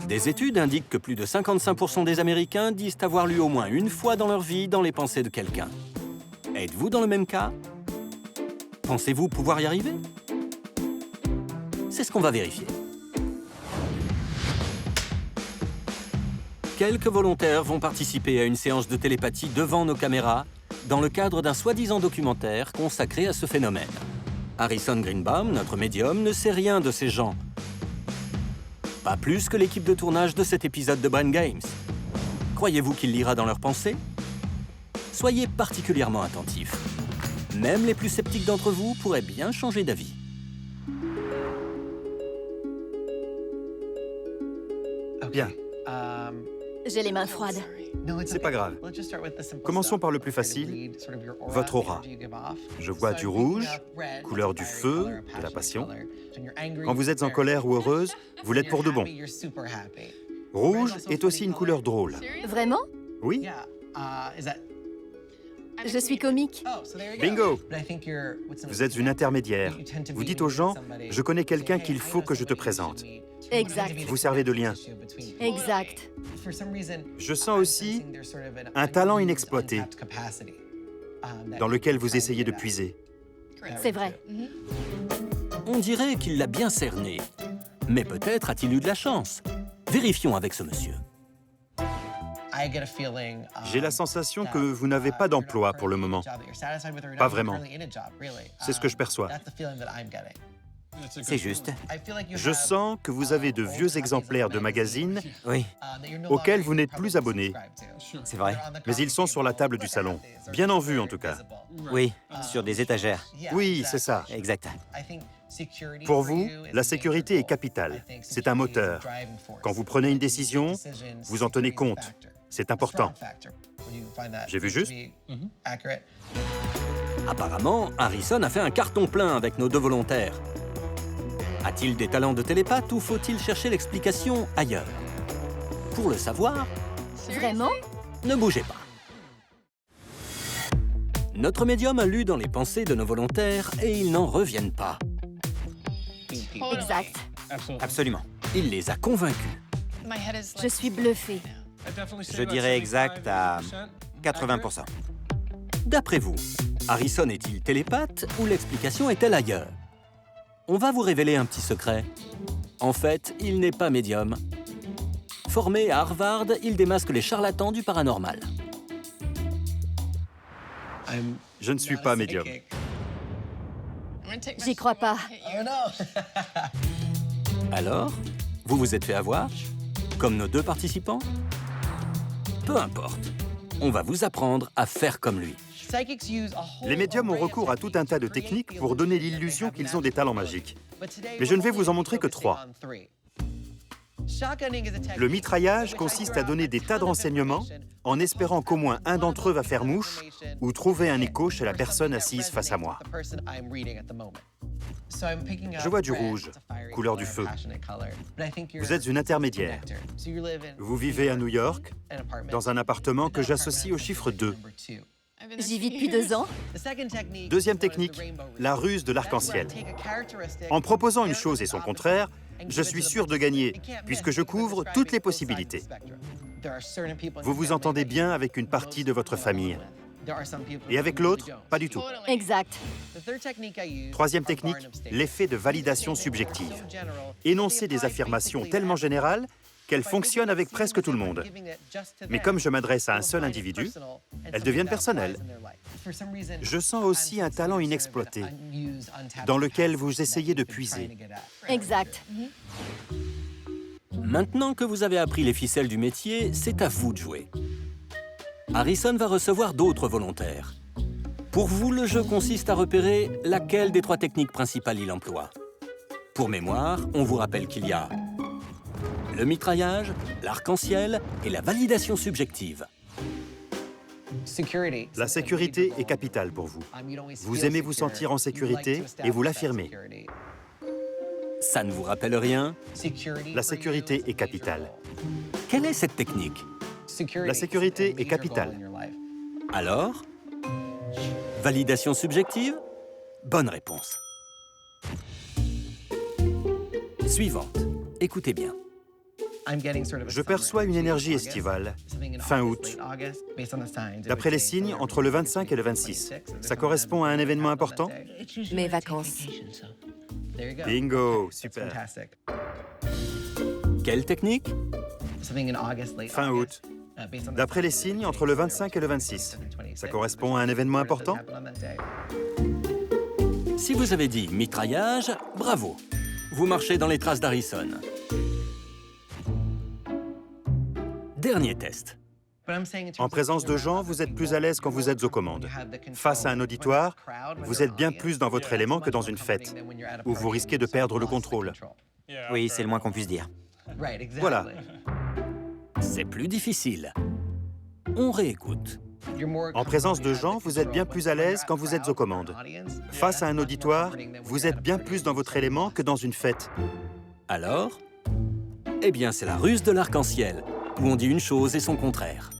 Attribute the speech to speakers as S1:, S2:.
S1: Des études indiquent que plus de 55% des Américains disent avoir lu au moins une fois dans leur vie dans les pensées de quelqu'un. Êtes-vous dans le même cas? Pensez-vous pouvoir y arriver? C'est ce qu'on va vérifier. Quelques volontaires vont participer à une séance de télépathie devant nos caméras dans le cadre d'un soi-disant documentaire consacré à ce phénomène. Harrison Greenbaum, notre médium, ne sait rien de ces gens. Pas plus que l'équipe de tournage de cet épisode de Brain Games. Croyez-vous qu'il lira dans leurs pensées? Soyez particulièrement attentifs. Même les plus sceptiques d'entre vous pourraient bien changer d'avis.
S2: Bien,
S3: J'ai les mains froides.
S2: c'est pas grave. Commençons par le plus facile, votre aura. Je vois du rouge, couleur du feu, de la passion. Quand vous êtes en colère ou heureuse, vous l'êtes pour de bon. Rouge est aussi une couleur drôle.
S3: Vraiment?
S2: Oui,
S3: Je suis comique.
S2: bingo! Vous êtes une intermédiaire. Vous dites aux gens, je connais quelqu'un qu'il faut que je te présente.
S3: Exact.
S2: Vous servez de lien.
S3: Exact.
S2: Je sens aussi un talent inexploité dans lequel vous essayez de puiser.
S3: C'est vrai.
S1: On dirait qu'il l'a bien cerné. Mais peut-être a-t-il eu de la chance. Vérifions avec ce monsieur.
S2: J'ai la sensation que vous n'avez pas d'emploi pour le moment. Pas vraiment. C'est ce que je perçois.
S4: C'est juste.
S2: Je sens que vous avez de vieux exemplaires de magazines
S4: Oui,
S2: auxquels vous n'êtes plus abonné,
S4: c'est vrai.
S2: mais ils sont sur la table du salon. Bien en vue, en tout cas.
S4: Oui, sur des étagères.
S2: Oui, c'est ça.
S4: Exact.
S2: Pour vous, la sécurité est capitale. C'est un moteur. Quand vous prenez une décision, vous en tenez compte. C'est important. J'ai vu juste?
S1: Apparemment, Harrison a fait un carton plein avec nos deux volontaires. A-t-il des talents de télépathe ou faut-il chercher l'explication ailleurs? Pour le savoir,
S3: Vraiment?
S1: ne bougez pas. Notre médium a lu dans les pensées de nos volontaires et ils n'en reviennent pas.
S3: Exact.
S4: Absolument.
S1: Il les a convaincus.
S3: Je suis bluffée.
S4: Je dirais exact à 80%.
S1: D'après vous, Harrison est-il télépathe ou l'explication est-elle ailleurs? On va vous révéler un petit secret. En fait, il n'est pas médium. Formé à Harvard, il démasque les charlatans du paranormal.
S2: Je ne suis pas médium.
S3: J'y crois pas.
S1: Alors, vous vous êtes fait avoir? Comme nos deux participants? Peu importe. On va vous apprendre à faire comme lui.
S2: Les médiums ont recours à tout un tas de techniques pour donner l'illusion qu'ils ont des talents magiques. Mais je ne vais vous en montrer que 3. Le mitraillage consiste à donner des tas de renseignements en espérant qu'au moins un d'entre eux va faire mouche ou trouver un écho chez la personne assise face à moi. Je vois du rouge, couleur du feu. Vous êtes une intermédiaire. Vous vivez à New York, dans un appartement que j'associe au chiffre 2.
S3: J'y vis depuis 2 ans.
S2: Deuxième technique, la ruse de l'arc-en-ciel. En proposant une chose et son contraire, je suis sûr de gagner, puisque je couvre toutes les possibilités. Vous vous entendez bien avec une partie de votre famille. Et avec l'autre, pas du tout.
S3: Exact.
S2: Troisième technique, l'effet de validation subjective. Énoncer des affirmations tellement générales qu'elles fonctionnent avec presque tout le monde. Mais comme je m'adresse à un seul individu, elles deviennent personnelles. Je sens aussi un talent inexploité, dans lequel vous essayez de puiser.
S3: Exact.
S1: Maintenant que vous avez appris les ficelles du métier, c'est à vous de jouer. Harrison va recevoir d'autres volontaires. Pour vous, le jeu consiste à repérer laquelle des 3 techniques principales il emploie. Pour mémoire, on vous rappelle qu'il y a le mitraillage, l'arc-en-ciel et la validation subjective.
S2: La sécurité est capitale pour vous. Vous aimez vous sentir en sécurité et vous l'affirmez.
S1: Ça ne vous rappelle rien?
S2: La sécurité est capitale.
S1: Quelle est cette technique?
S2: La sécurité est capitale.
S1: Alors? Validation subjective? Bonne réponse. Suivante. Écoutez bien.
S2: Je perçois une énergie estivale, fin août. D'après les signes, entre le 25 et le 26. Ça correspond à un événement important?
S5: Mes vacances.
S2: Bingo, super.
S1: Quelle technique?
S2: Fin août. D'après les signes, entre le 25 et le 26. Ça correspond à un événement important?
S1: Si vous avez dit mitraillage, bravo. Vous marchez dans les traces d'Harrison. Dernier test.
S2: En présence de gens, vous êtes plus à l'aise quand vous êtes aux commandes. Face à un auditoire, vous êtes bien plus dans votre élément que dans une fête, où vous risquez de perdre le contrôle.
S4: Oui, c'est le moins qu'on puisse dire.
S2: Voilà.
S1: C'est plus difficile. On réécoute.
S2: En présence de gens, vous êtes bien plus à l'aise quand vous êtes aux commandes. Face à un auditoire, vous êtes bien plus dans votre élément que dans une fête.
S1: Alors? Eh bien, c'est la ruse de l'arc-en-ciel, où on dit une chose et son contraire.